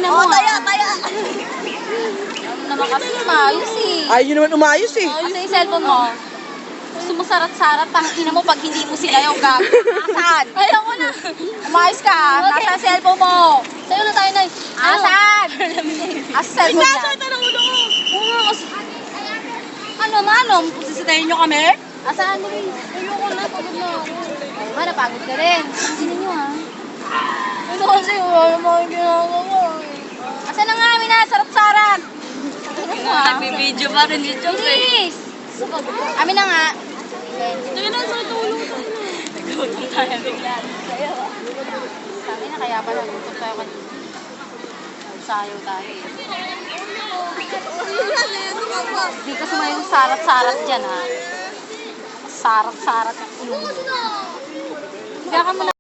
ina mo. Taya. Ano naman kasi maayos eh. Ayaw nyo naman umayos eh. Kasi yung cellphone mo, gusto mo sarat-sarat, tang ina mo pag hindi mo sila yung gag. Asan? Ayaw ko na. Umayos ka, nasa ang cellphone mo. Sa'yo na tayo na. Asan? Asa cellphone niya? Ito ng ulo ko. Oo nga, kasi... Ano, manong? Pusisitayin nyo kami? Asaan mo rin? Ayoko na, pagod na ako. Diba, napagod ka rin. Hindi ninyo ha. Ito kasi wala mga ginagawa. Asan na nga, Mina? Sarap-sarap. Nagbibideo pa rin dito. Please! Amin na nga. Tingnan na sa tulong ko. Nagutong tayo bigla. Sabi na kaya pala gutom tayo kanina. Sayaw tayo eh. Hindi ka sumayon sarat-sarat dyan ha. Sarat-sarat ang ulo mo. Kaya ka mo na